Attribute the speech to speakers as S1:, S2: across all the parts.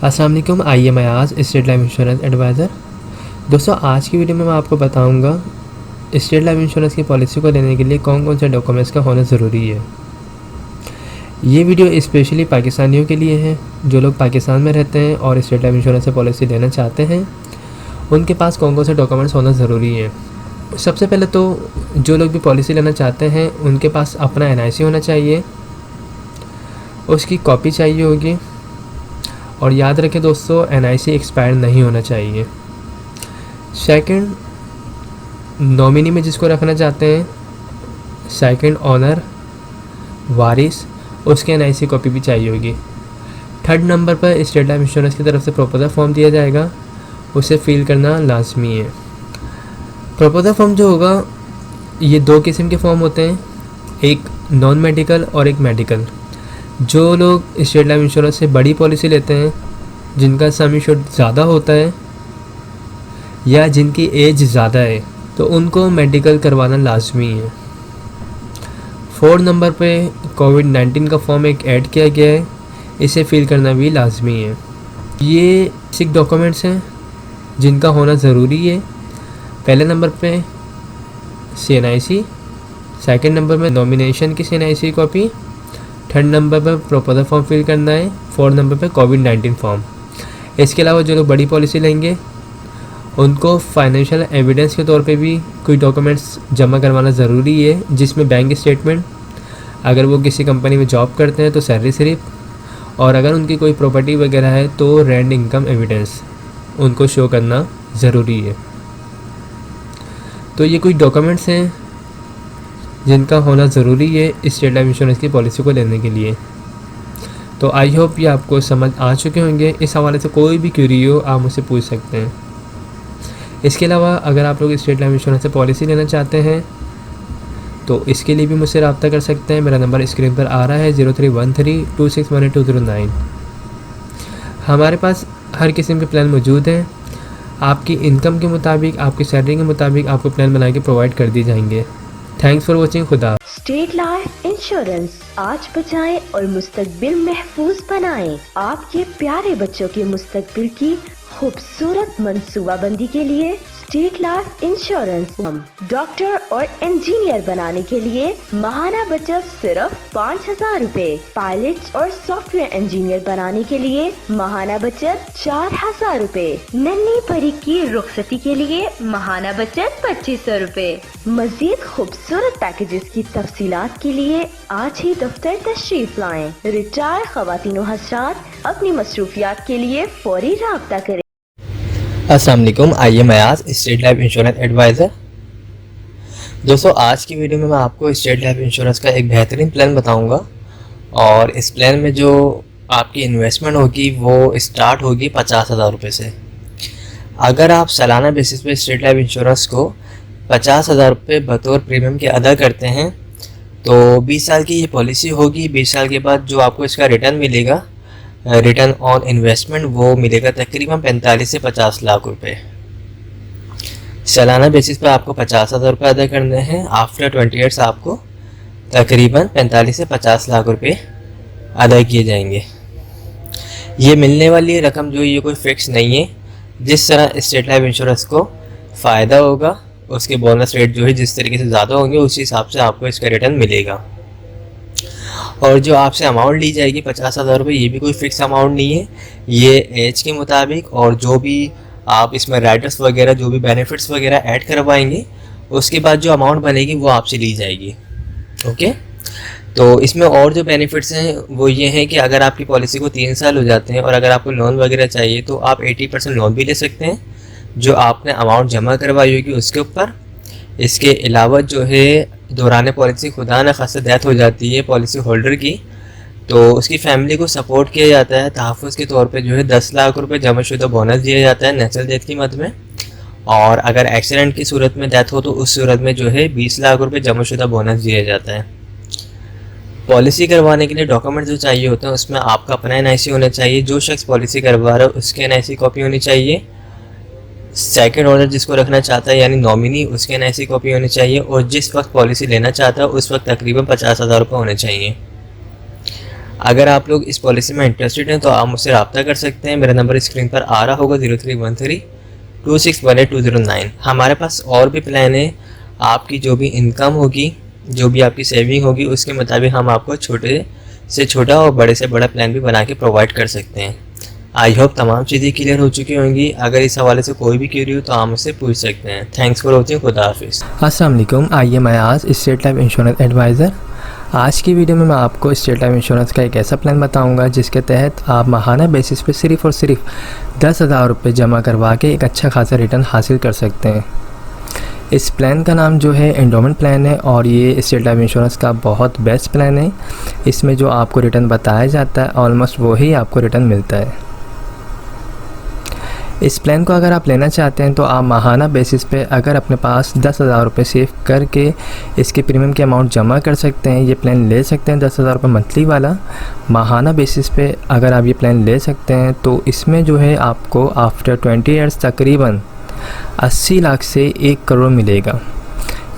S1: अस्सलाम वालेकुम। आइए मैं आज स्टेट लाइफ इंश्योरेंस एडवाइज़र। दोस्तों, आज की वीडियो में मैं आपको बताऊंगा स्टेट लाइफ इंश्योरेंस की पॉलिसी को लेने के लिए कौन कौन से डॉक्यूमेंट्स का होना ज़रूरी है। ये वीडियो स्पेशली पाकिस्तानियों के लिए है। जो लोग पाकिस्तान में रहते हैं और स्टेट लाइफ इंश्योरेंस से पॉलिसी लेना चाहते हैं, उनके पास कौन कौन से डॉक्यूमेंट्स होना ज़रूरी है। सबसे पहले तो जो लोग भी पॉलिसी लेना चाहते हैं उनके पास अपना NIC होना चाहिए, उसकी कॉपी चाहिए होगी। और याद रखें दोस्तों, NIC एक्सपायर नहीं होना चाहिए। सेकंड, नॉमिनी में जिसको रखना चाहते हैं, सेकंड ओनर, वारिस, उसके NIC कॉपी भी चाहिए होगी। थर्ड नंबर पर स्टेट लाइफ इंश्योरेंस की तरफ से प्रपोजल फॉर्म दिया जाएगा, उसे फिल करना लाजमी है। प्रपोजल फॉर्म जो होगा, ये दो किस्म के फॉर्म होते हैं, एक नॉन मेडिकल और एक मेडिकल। जो लोग स्टेट लाइफ इंश्योरेंस से बड़ी पॉलिसी लेते हैं, जिनका सम इंश्योर्ड ज़्यादा होता है या जिनकी एज ज़्यादा है, तो उनको मेडिकल करवाना लाजमी है। फोर्थ नंबर पे कोविड-19 का फॉर्म एक ऐड किया गया है, इसे फिल करना भी लाजमी है। ये 6 डॉक्यूमेंट्स हैं जिनका होना ज़रूरी है। पहले नंबर पे CNIC, सेकंड नंबर में नॉमिनेशन की CNIC कॉपी, थर्ड नंबर पर प्रपोजल फॉर्म फिल करना है, फोर्थ नंबर पे कोविड-19 फॉर्म। इसके अलावा जो लोग बड़ी पॉलिसी लेंगे उनको फाइनेंशियल एविडेंस के तौर पे भी कोई डॉक्यूमेंट्स जमा करवाना ज़रूरी है, जिसमें बैंक स्टेटमेंट, अगर वो किसी कंपनी में जॉब करते हैं तो सैलरी स्लिप, और अगर उनकी कोई प्रॉपर्टी वगैरह है तो रेंट इनकम एविडेंस उनको शो करना ज़रूरी है। तो ये कुछ डॉक्यूमेंट्स हैं जिनका होना ज़रूरी है स्टेट लाइफ इंश्योरेंस की पॉलिसी को लेने के लिए। तो आई होप ये आपको समझ आ चुके होंगे। इस हवाले से कोई भी क्वेरी हो आप मुझसे पूछ सकते हैं। इसके अलावा अगर आप लोग स्टेट लाइफ इंश्योरेंस से पॉलिसी लेना चाहते हैं तो इसके लिए भी मुझसे रब्ता कर सकते हैं। मेरा नंबर स्क्रीन पर आ रहा है 0313261829। हमारे पास हर किस्म के प्लान मौजूद हैं। आपकी इनकम के मुताबिक, आपकी सैलरी के मुताबिक आपको प्लान बना के प्रोवाइड कर दिए जाएंगे। Thanks for watching. खुदा।
S2: स्टेट लाइफ इंश्योरेंस, आज बचाएं और मुस्तकबिल महफूज बनाएं। आपके प्यारे बच्चों के मुस्तकबिल की खूबसूरत मंसूबाबंदी के लिए स्टेट लाइफ इंश्योरेंस। हम डॉक्टर और इंजीनियर बनाने के लिए माहाना बचत सिर्फ 5,000 रूपए। पायलट और सॉफ्टवेयर इंजीनियर बनाने के लिए माहाना बचत 4,000 रूपए। नन्ही परी की रुखसती के लिए माहाना बचत 2,500 रूपए। मजीद खूबसूरत पैकेजेस की तफसीलात के लिए आज ही दफ्तर तशरीफ लाएं। रिटायर ख़वातीन व हज़रात अपनी मसरूफियात के लिए फौरी राब्ता करें।
S1: अस्सलाम वालेकुम। आइए मैं आज स्टेट लाइफ इंश्योरेंस एडवाइज़र। दोस्तों, आज की वीडियो में मैं आपको स्टेट लाइफ इंश्योरेंस का एक बेहतरीन प्लान बताऊंगा, और इस प्लान में जो आपकी इन्वेस्टमेंट होगी वो स्टार्ट होगी 50,000 रुपये से। अगर आप सालाना बेसिस पे स्टेट लाइफ इंश्योरेंस को 50,000 रुपये बतौर प्रीमियम के अदा करते हैं तो 20 साल की ये पॉलिसी होगी। 20 साल के बाद जो आपको इसका रिटर्न मिलेगा, रिटर्न ऑन इन्वेस्टमेंट, वो मिलेगा तकरीबन 45 से 50 लाख रुपए। सालाना बेसिस पर आपको 50,000 रुपये अदा करने हैं। आफ्टर 20 ईयर्स आपको तकरीबन 45 से 50 लाख रुपए अदा किए जाएंगे। ये मिलने वाली रकम जो ये कोई फिक्स नहीं है। जिस तरह स्टेट लाइफ इंश्योरेंस को फ़ायदा होगा, उसके बोनस रेट जो है जिस तरीके से ज़्यादा होंगे, उसी हिसाब से आपको इसका रिटर्न मिलेगा। और जो आपसे अमाउंट ली जाएगी 50,000 रुपये, ये भी कोई फिक्स अमाउंट नहीं है। ये एज के मुताबिक, और जो भी आप इसमें राइडर्स वगैरह, जो भी बेनिफिट्स वगैरह ऐड करवाएंगे, उसके बाद जो अमाउंट बनेगी वो आपसे ली जाएगी। ओके, तो इसमें और जो बेनिफिट्स हैं वो ये हैं कि अगर आपकी पॉलिसी को 3 साल हो जाते हैं और अगर आपको लोन वगैरह चाहिए तो आप 80% लोन भी ले सकते हैं जो आपने अमाउंट जमा करवाई होगी उसके ऊपर। इसके अलावा जो है, दौरान पॉलिसी खुदा न खासा डेथ हो जाती है पॉलिसी होल्डर की, तो उसकी फैमिली को सपोर्ट किया जाता है। तहफ़्फ़ुज़ के तौर पे जो है 10 लाख रुपए जमाशुदा बोनस दिया जाता है नेचुरल डेथ की मद में। और अगर एक्सीडेंट की सूरत में डेथ हो तो उस सूरत में जो है 20 लाख रुपए जमाशुदा बोनस दिया जाता है। पॉलिसी करवाने के लिए डॉक्यूमेंट जो चाहिए होते हैं उसमें आपका अपना NIC होना चाहिए। जो शख्स पॉलिसी करवा रहा है उसके NIC कॉपी होनी चाहिए। सेकंड ओनर जिसको रखना चाहता है यानी नॉमिनी, उसके NIC कॉपी होनी चाहिए। और जिस वक्त पॉलिसी लेना चाहता है उस वक्त तकरीबन 50,000 रुपये होने चाहिए। अगर आप लोग इस पॉलिसी में इंटरेस्टेड हैं तो आप मुझसे रब्ता कर सकते हैं। मेरा नंबर स्क्रीन पर आ रहा होगा 03132618 हमारे पास और भी प्लान है। आपकी जो भी इनकम होगी, जो भी आपकी सेविंग होगी, उसके मुताबिक हम आपको छोटे से छोटा और बड़े से बड़ा प्लान भी बना के प्रोवाइड कर सकते हैं। आई होप तमाम चीज़ें क्लियर हो चुकी होंगी। अगर इस हवाले से कोई भी क्वेरी हो तो आप मुझसे पूछ सकते हैं। Thanks for watching. खुदा हाफिज़।
S3: अस्सलाम वालेकुम। I am Ayaz, state life insurance advisor. आज की वीडियो में मैं आपको स्टेट लाइफ इंश्योरेंस का एक ऐसा प्लान बताऊंगा जिसके तहत आप माहाना बेसिस पे सिर्फ़ और सिर्फ 10,000 रुपये जमा करवा के एक अच्छा खासा रिटर्न हासिल कर सकते हैं। इस प्लान का नाम जो है एंडोमेंट प्लान है और ये स्टेट लाइफ इंश्योरेंस का बहुत बेस्ट प्लान है। इसमें जो आपको रिटर्न बताया जाता है ऑलमोस्ट वही आपको रिटर्न मिलता है। इस प्लान को अगर आप लेना चाहते हैं तो आप माहाना बेसिस पे अगर अपने पास 10,000 रुपये सेव करके इसके प्रीमियम के अमाउंट जमा कर सकते हैं, ये प्लान ले सकते हैं। 10,000 रुपये मंथली वाला माहाना बेसिस पे अगर आप ये प्लान ले सकते हैं तो इसमें जो है आपको आफ्टर 20 ईयर्स तकरीबन 80 लाख से 1 करोड़ मिलेगा।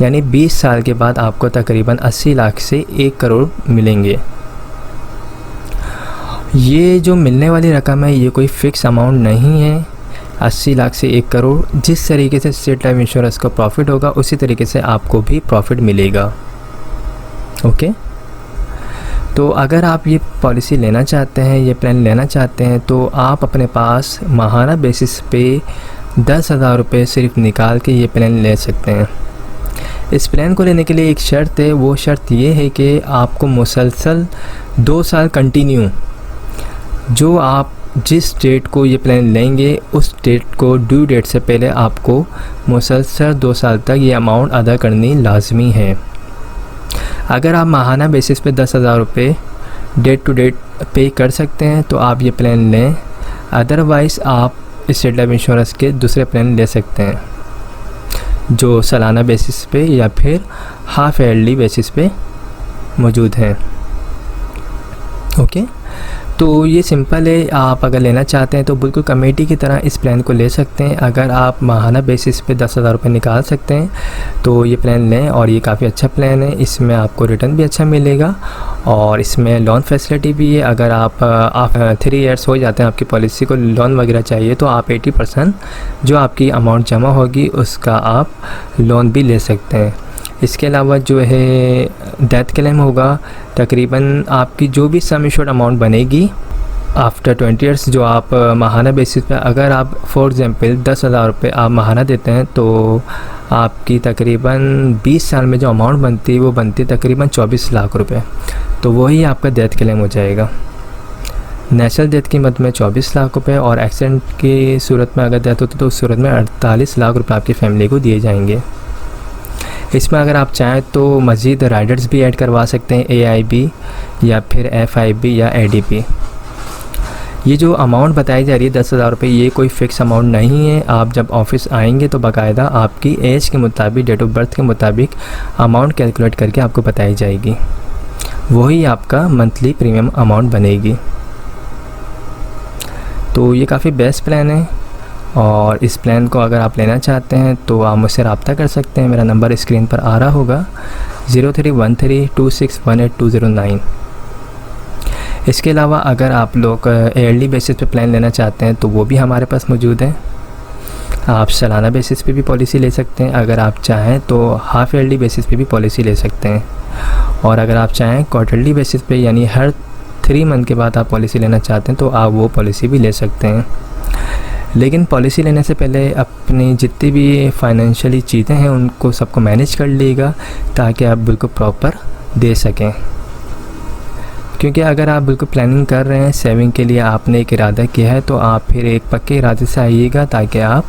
S3: यानी 20 साल के बाद आपको तकरीबन 80 लाख से 1 करोड़ मिलेंगे। ये जो मिलने वाली रकम है ये कोई फ़िक्स अमाउंट नहीं है। 80 लाख से 1 करोड़ जिस तरीके से स्टेट लाइफ इंश्योरेंस का प्रॉफिट होगा उसी तरीके से आपको भी प्रॉफिट मिलेगा। ओके, तो अगर आप ये पॉलिसी लेना चाहते हैं, ये प्लान लेना चाहते हैं तो आप अपने पास माहाना बेसिस पे 10,000 रुपये सिर्फ निकाल के ये प्लान ले सकते हैं। इस प्लान को लेने के लिए एक शर्त है, वो शर्त ये है कि आपको मुसलसल 2 साल कंटिन्यू जो आप जिस डेट को ये प्लान लेंगे उस डेट को ड्यू डेट से पहले आपको मुसलसल 2 साल तक ये अमाउंट अदा करनी लाजमी है। अगर आप माहाना बेसिस पे 10,000 रुपये डेट टू डेट पे कर सकते हैं तो आप ये प्लान लें। अदरवाइज़ आप स्टेट लाइफ इंश्योरेंस के दूसरे प्लान ले सकते हैं जो सालाना बेसिस पे या फिर हाफ ईयरली बेसिस पे मौजूद हैं। ओके, तो ये सिंपल है। आप अगर लेना चाहते हैं तो बिल्कुल कमेटी की तरह इस प्लान को ले सकते हैं। अगर आप माहाना बेसिस पे 10,000 रुपये निकाल सकते हैं तो ये प्लान लें और ये काफ़ी अच्छा प्लान है। इसमें आपको रिटर्न भी अच्छा मिलेगा और इसमें लोन फैसिलिटी भी है। अगर आप 3 ईयर्स हो जाते हैं आपकी पॉलिसी को लोन वगैरह चाहिए तो आप 80% जो आपकी अमाउंट जमा होगी उसका आप लोन भी ले सकते हैं। इसके अलावा जो है डेथ क्लेम होगा, तकरीबन आपकी जो भी सम एश्योर्ड अमाउंट बनेगी आफ्टर 20 ईयर्स जो आप माहाना बेसिस पे अगर आप फॉर एग्ज़ाम्पल 10,000 रुपये आप माहाना देते हैं तो आपकी तकरीबन 20 साल में जो अमाउंट बनती है वो बनती है तकरीबन 24 लाख रुपए। तो वही आपका डेथ क्लेम हो जाएगा। नेशनल डेथ की मद में 24 लाख रुपए और एक्सीडेंट की सूरत में अगर डेथ होती तो उस सूरत में 48 लाख रुपए आपकी फैमिली को दिए जाएंगे। इसमें अगर आप चाहें तो मज़ीद राइडर्स भी ऐड करवा सकते हैं, AIB या फिर FIB या ADP। ये जो अमाउंट बताई जा रही है 10,000 रुपये ये कोई फ़िक्स अमाउंट नहीं है। आप जब ऑफिस आएंगे तो बाकायदा आपकी एज के मुताबिक, डेट ऑफ बर्थ के मुताबिक अमाउंट कैलकुलेट करके आपको बताई जाएगी, वही आपका मंथली प्रीमियम अमाउंट बनेगी। तो ये काफ़ी बेस्ट प्लान है और इस प्लान को अगर आप लेना चाहते हैं तो आप मुझसे रब्ता कर सकते हैं। मेरा नंबर स्क्रीन पर आ रहा होगा 031326182009। इसके अलावा अगर आप लोग ईयरली बेसिस पे प्लान लेना चाहते हैं तो वो भी हमारे पास मौजूद है। आप सालाना बेसिस पे भी पॉलिसी ले सकते हैं, अगर आप चाहें तो हाफ ईयरली बेसिस पे भी पॉलिसी ले सकते हैं और अगर आप चाहें क्वार्टरली बेसिस पे यानी हर 3 मंथ के बाद आप पॉलिसी लेना चाहते हैं तो आप वो पॉलिसी भी ले सकते हैं। लेकिन पॉलिसी लेने से पहले अपनी जितनी भी फाइनेंशियली चीज़ें हैं उनको सबको मैनेज कर लीजिएगा ताकि आप बिल्कुल प्रॉपर दे सकें। क्योंकि अगर आप बिल्कुल प्लानिंग कर रहे हैं, सेविंग के लिए आपने एक इरादा किया है तो आप फिर एक पक्के इरादे से आइएगा ताकि आप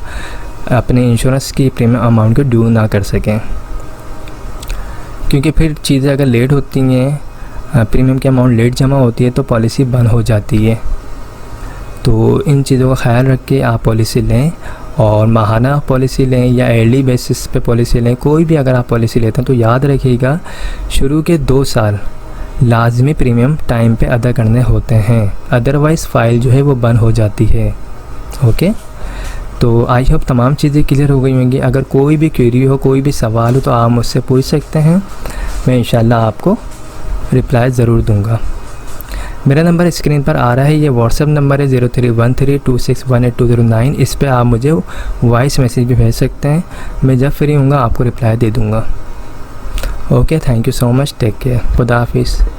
S3: अपने इंश्योरेंस की प्रीमियम अमाउंट को ड्यू ना कर सकें। क्योंकि फिर चीज़ें अगर लेट होती हैं, प्रीमियम की अमाउंट लेट जमा होती है तो पॉलिसी बंद हो जाती है। तो इन चीज़ों का ख्याल रख के आप पॉलिसी लें और माहाना पॉलिसी लें या ईयरली बेसिस पे पॉलिसी लें। कोई भी अगर आप पॉलिसी लेते हैं तो याद रखिएगा शुरू के 2 साल लाजमी प्रीमियम टाइम पे अदा करने होते हैं, अदरवाइज़ फ़ाइल जो है वो बंद हो जाती है। ओके, तो आई होप तमाम चीज़ें क्लियर हो गई होंगी। अगर कोई भी क्वेरी हो, कोई भी सवाल हो तो आप मुझसे पूछ सकते हैं, मैं इंशाल्लाह आपको रिप्लाई ज़रूर दूंगा। मेरा नंबर स्क्रीन पर आ रहा है, ये व्हाट्सअप नंबर है 0313261829। इस पर आप मुझे वॉइस मैसेज भी भेज सकते हैं, मैं जब फ्री हूँगा आपको रिप्लाई दे दूँगा। Okay, thank you so much, take care, खुदा हाफिज़।